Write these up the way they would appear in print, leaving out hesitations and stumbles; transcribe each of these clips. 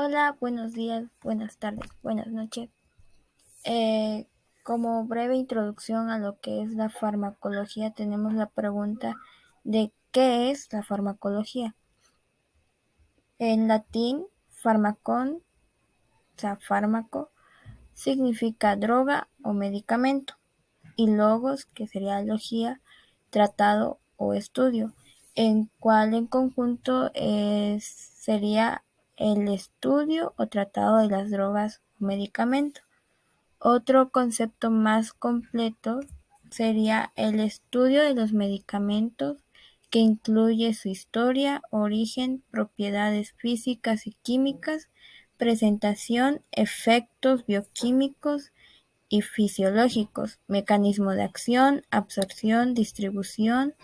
Hola, buenos días, buenas tardes, buenas noches. Eh, Como breve introducción a lo que es la farmacología, tenemos la pregunta de ¿qué es la farmacología? En latín, farmacon, o sea, fármaco, significa droga o medicamento, y logos, que sería logía, tratado o estudio, en cual en conjunto sería el estudio o tratado de las drogas o medicamentos. Otro concepto más completo sería el estudio de los medicamentos, que incluye su historia, origen, propiedades físicas y químicas, presentación, efectos bioquímicos y fisiológicos, mecanismo de acción, absorción, distribución,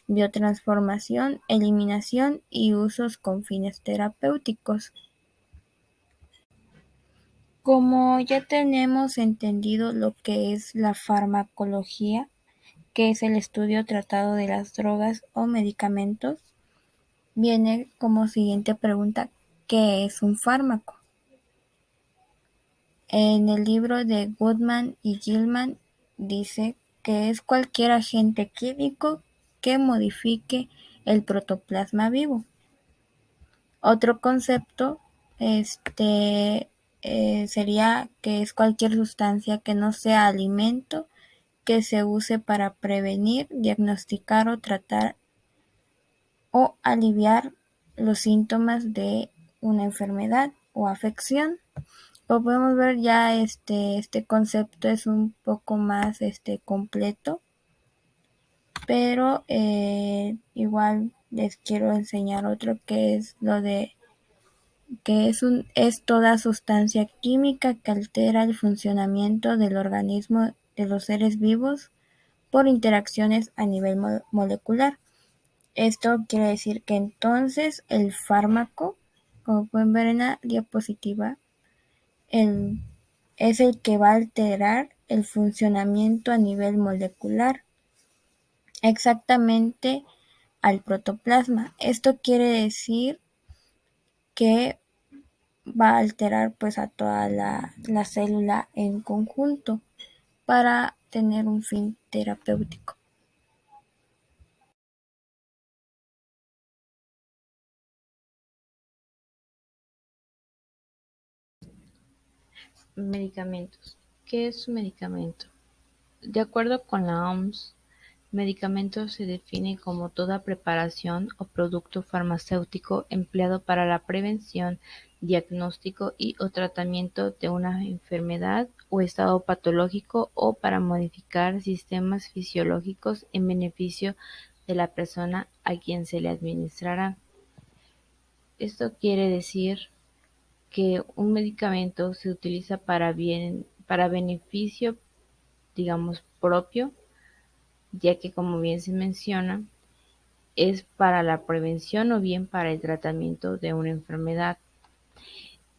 biotransformación, eliminación y usos con fines terapéuticos. Como ya tenemos entendido lo que es la farmacología, que es el estudio tratado de las drogas o medicamentos, viene como siguiente pregunta: ¿qué es un fármaco? En el libro de Goodman y Gilman dice que es cualquier agente químico que modifique el protoplasma vivo. Otro concepto sería que es cualquier sustancia que no sea alimento, que se use para prevenir, diagnosticar o tratar o aliviar los síntomas de una enfermedad o afección. Como podemos ver, ya este concepto es un poco más completo, pero igual les quiero enseñar otro, que es lo de que es toda sustancia química que altera el funcionamiento del organismo de los seres vivos por interacciones a nivel molecular. Esto quiere decir que entonces el fármaco, como pueden ver en la diapositiva, el, es el que va a alterar el funcionamiento a nivel molecular, exactamente al protoplasma. Esto quiere decir que va a alterar pues a toda la célula en conjunto para tener un fin terapéutico. Medicamentos. ¿Qué es un medicamento? De acuerdo con la OMS, medicamento se define como toda preparación o producto farmacéutico empleado para la prevención, diagnóstico y o tratamiento de una enfermedad o estado patológico o para modificar sistemas fisiológicos en beneficio de la persona a quien se le administrará. Esto quiere decir que un medicamento se utiliza para beneficio, digamos, propio, ya que como bien se menciona, es para la prevención o bien para el tratamiento de una enfermedad.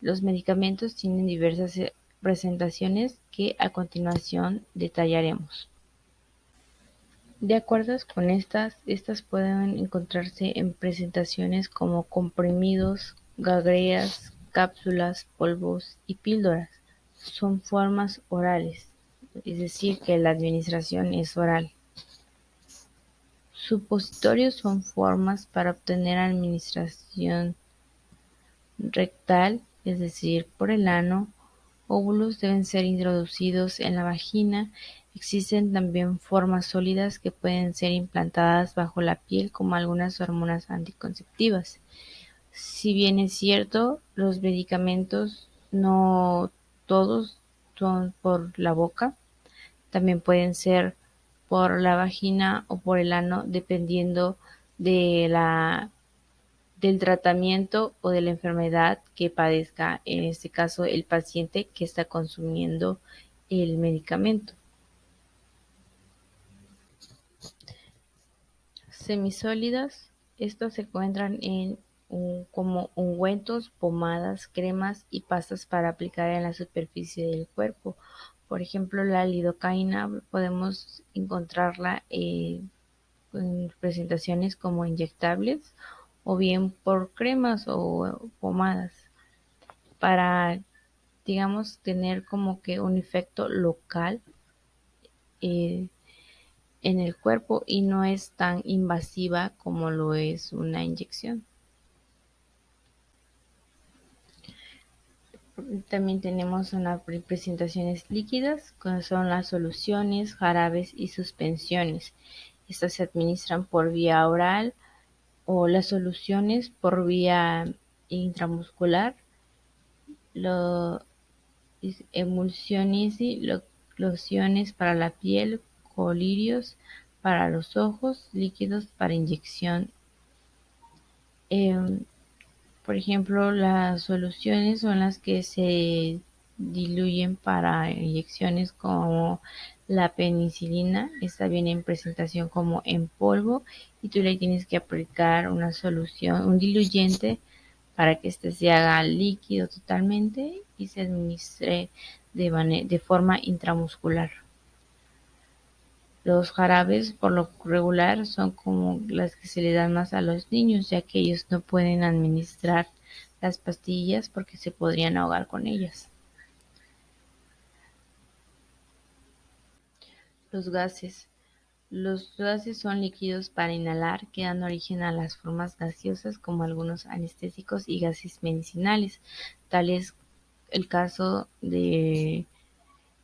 Los medicamentos tienen diversas presentaciones que a continuación detallaremos. De acuerdo con estas pueden encontrarse en presentaciones como comprimidos, gagreas, cápsulas, polvos y píldoras. Son formas orales, es decir, que la administración es oral. Supositorios son formas para obtener administración rectal, es decir, por el ano. Óvulos deben ser introducidos en la vagina. Existen también formas sólidas que pueden ser implantadas bajo la piel, como algunas hormonas anticonceptivas. Si bien es cierto, los medicamentos no todos son por la boca, también pueden ser por la vagina o por el ano, dependiendo de del tratamiento o de la enfermedad que padezca, en este caso el paciente que está consumiendo el medicamento. Semisólidas, estas se encuentran como ungüentos, pomadas, cremas y pastas para aplicar en la superficie del cuerpo. Por ejemplo, la lidocaína podemos encontrarla en presentaciones como inyectables o bien por cremas o pomadas. para, digamos, tener como que un efecto local eh, en el cuerpo y no es tan invasiva como lo es una inyección. También tenemos unas presentaciones líquidas, que son las soluciones, jarabes y suspensiones. Estas se administran por vía oral o las soluciones por vía intramuscular. Los emulsiones y lociones para la piel, colirios para los ojos, líquidos para inyección. Eh, Por ejemplo, las soluciones son las que se diluyen para inyecciones como la penicilina. Esta viene en presentación como en polvo y tú le tienes que aplicar una solución, un diluyente para que este se haga líquido totalmente y se administre de forma intramuscular. Los jarabes por lo regular son como las que se le dan más a los niños, ya que ellos no pueden administrar las pastillas porque se podrían ahogar con ellas. Los gases. Los gases son líquidos para inhalar que dan origen a las formas gaseosas como algunos anestésicos y gases medicinales. Tal es el caso de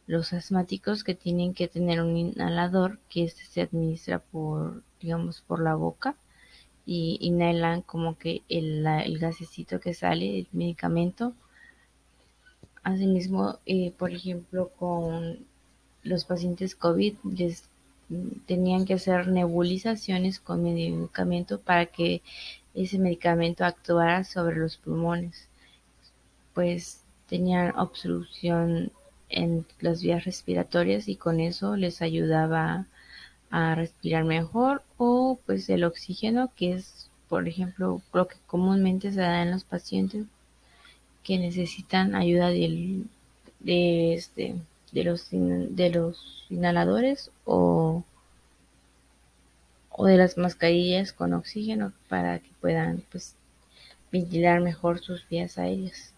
los asmáticos que tienen que tener un inhalador que este se administra por, digamos, por la boca y inhalan como que el gasecito que sale, el medicamento. Asimismo, por ejemplo, con los pacientes COVID les tenían que hacer nebulizaciones con medicamento para que ese medicamento actuara sobre los pulmones, pues tenían obstrucción en las vías respiratorias y con eso les ayudaba a respirar mejor o pues el oxígeno que es por ejemplo lo que comúnmente se da en los pacientes que necesitan ayuda de este de los inhaladores o de las mascarillas con oxígeno para que puedan pues ventilar mejor sus vías aéreas.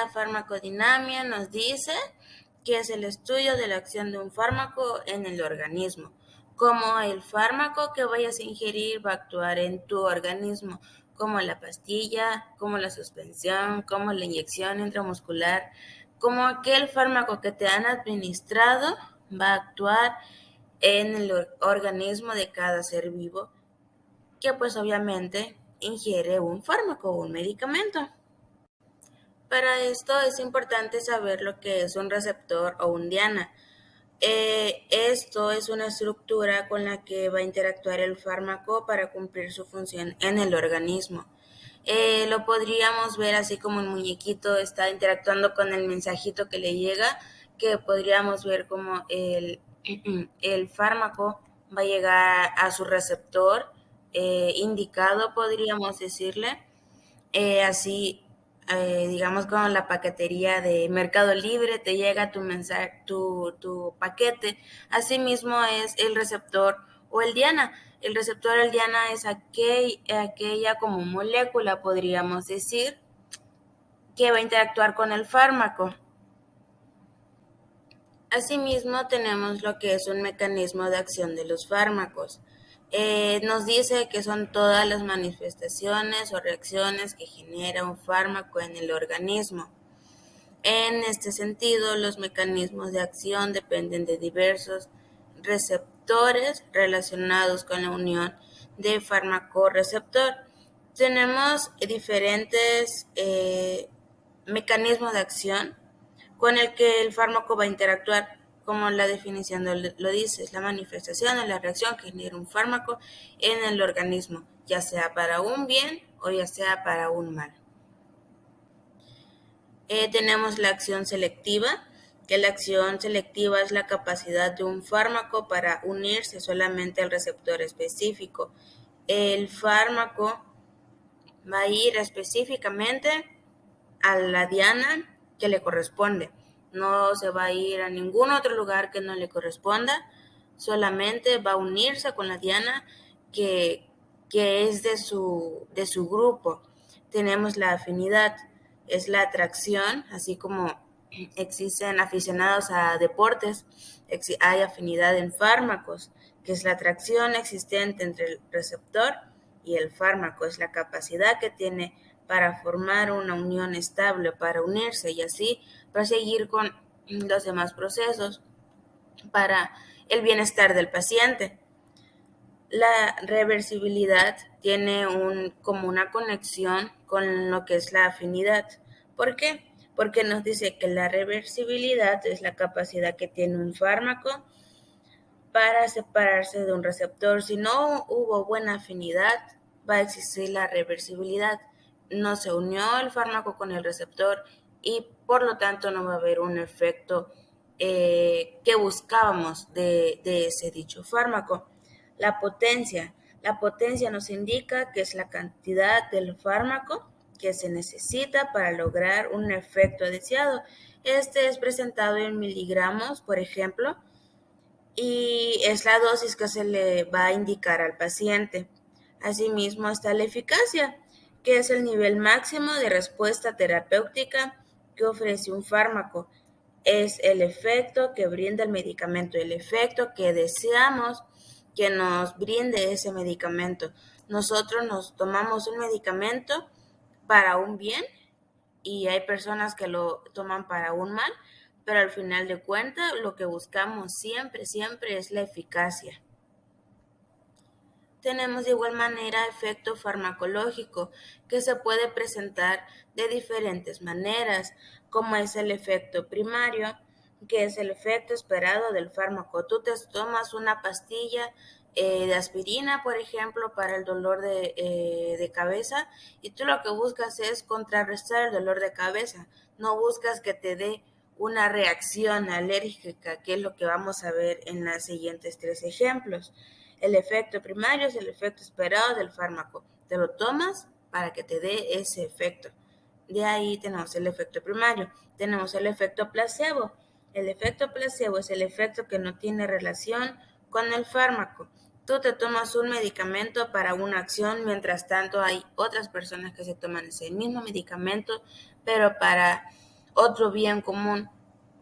La farmacodinamia nos dice que es el estudio de la acción de un fármaco en el organismo, cómo el fármaco que vayas a ingerir va a actuar en tu organismo, como la pastilla, como la suspensión, como la inyección intramuscular, como aquel fármaco que te han administrado va a actuar en el organismo de cada ser vivo que pues obviamente ingiere un fármaco o un medicamento. Para esto es importante saber lo que es un receptor o un diana. Esto es una estructura con la que va a interactuar el fármaco para cumplir su función en el organismo. Lo podríamos ver así como un muñequito está interactuando con el mensajito que le llega, que podríamos ver como el fármaco va a llegar a su receptor indicado, podríamos decirle, así, digamos, con la paquetería de Mercado Libre, te llega tu mensaje, tu paquete. Asimismo es el receptor o el diana. El receptor o el diana es aquella como molécula, podríamos decir, que va a interactuar con el fármaco. Asimismo, tenemos lo que es un mecanismo de acción de los fármacos. Nos dice que son todas las manifestaciones o reacciones que genera un fármaco en el organismo. En este sentido, los mecanismos de acción dependen de diversos receptores relacionados con la unión de fármaco-receptor. Tenemos diferentes mecanismos de acción con el que el fármaco va a interactuar, como la definición lo dice, es la manifestación o la reacción que genera un fármaco en el organismo, ya sea para un bien o ya sea para un mal. Tenemos la acción selectiva, que la acción selectiva es la capacidad de un fármaco para unirse solamente al receptor específico. El fármaco va a ir específicamente a la diana que le corresponde. No se va a ir a ningún otro lugar que no le corresponda, solamente va a unirse con la diana que, que es de su grupo. Tenemos la afinidad, es la atracción, así como existen aficionados a deportes, hay afinidad en fármacos, que es la atracción existente entre el receptor y el fármaco, es la capacidad que tiene para formar una unión estable, para unirse y así proseguir con los demás procesos para el bienestar del paciente. La reversibilidad tiene como una conexión con lo que es la afinidad. ¿Por qué? Porque nos dice que la reversibilidad es la capacidad que tiene un fármaco para separarse de un receptor. Si no hubo buena afinidad, va a existir la reversibilidad. No se unió el fármaco con el receptor y por lo tanto no va a haber un efecto que buscábamos de ese dicho fármaco. La potencia. La potencia nos indica que es la cantidad del fármaco que se necesita para lograr un efecto deseado. Este es presentado en miligramos, por ejemplo, y es la dosis que se le va a indicar al paciente. Asimismo está la eficacia, que es el nivel máximo de respuesta terapéutica que ofrece un fármaco. Es el efecto que brinda el medicamento, el efecto que deseamos que nos brinde ese medicamento. Nosotros nos tomamos un medicamento para un bien y hay personas que lo toman para un mal, pero al final de cuentas lo que buscamos siempre, siempre es la eficacia. Tenemos de igual manera efecto farmacológico, que se puede presentar de diferentes maneras, como es el efecto primario, que es el efecto esperado del fármaco. Tú te tomas una pastilla de aspirina, por ejemplo, para el dolor de cabeza, y tú lo que buscas es contrarrestar el dolor de cabeza, no buscas que te dé una reacción alérgica, que es lo que vamos a ver en los siguientes tres ejemplos. El efecto primario es el efecto esperado del fármaco. Te lo tomas para que te dé ese efecto. De ahí tenemos el efecto primario. Tenemos el efecto placebo. El efecto placebo es el efecto que no tiene relación con el fármaco. Tú te tomas un medicamento para una acción, mientras tanto hay otras personas que se toman ese mismo medicamento, pero para otro bien común,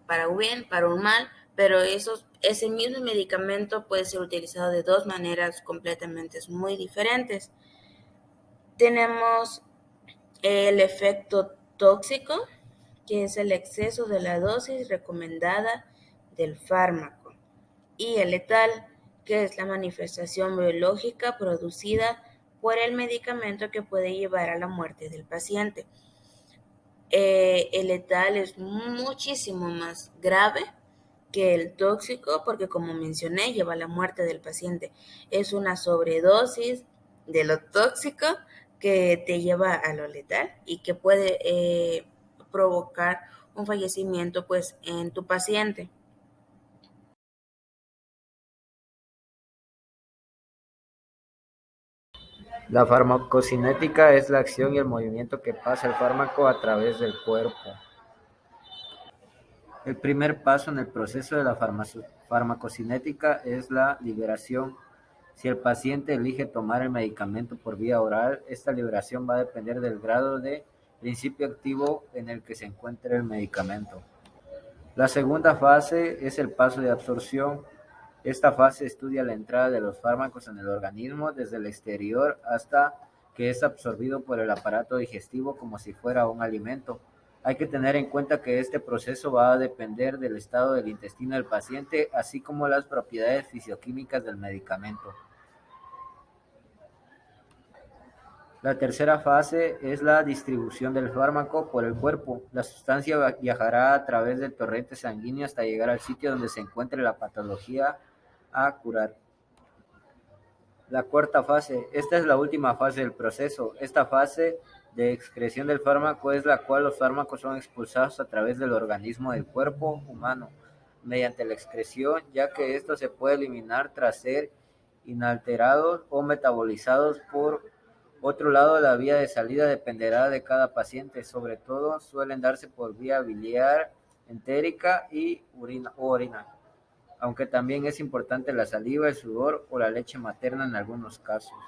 para un bien, para un mal, pero ese mismo medicamento puede ser utilizado de dos maneras completamente muy diferentes. Tenemos el efecto tóxico, que es el exceso de la dosis recomendada del fármaco, y el letal, que es la manifestación biológica producida por el medicamento que puede llevar a la muerte del paciente. El letal es muchísimo más grave que el tóxico porque, como mencioné, lleva a la muerte del paciente. Es una sobredosis de lo tóxico que te lleva a lo letal y que puede provocar un fallecimiento pues en tu paciente. La farmacocinética es la acción y el movimiento que pasa el fármaco a través del cuerpo. El primer paso en el proceso de la farmacocinética es la liberación. Si el paciente elige tomar el medicamento por vía oral, esta liberación va a depender del grado de principio activo en el que se encuentre el medicamento. La segunda fase es el paso de absorción. Esta fase estudia la entrada de los fármacos en el organismo desde el exterior hasta que es absorbido por el aparato digestivo como si fuera un alimento. Hay que tener en cuenta que este proceso va a depender del estado del intestino del paciente, así como las propiedades fisicoquímicas del medicamento. La tercera fase es la distribución del fármaco por el cuerpo. La sustancia viajará a través del torrente sanguíneo hasta llegar al sitio donde se encuentre la patología a curar. La cuarta fase. Esta es la última fase del proceso. Esta fase de excreción del fármaco es la cual los fármacos son expulsados a través del organismo del cuerpo humano mediante la excreción, ya que esto se puede eliminar tras ser inalterados o metabolizados. Por otro lado, la vía de salida dependerá de cada paciente. Sobre todo, suelen darse por vía biliar, entérica y orina. aunque también es importante la saliva, el sudor o la leche materna en algunos casos.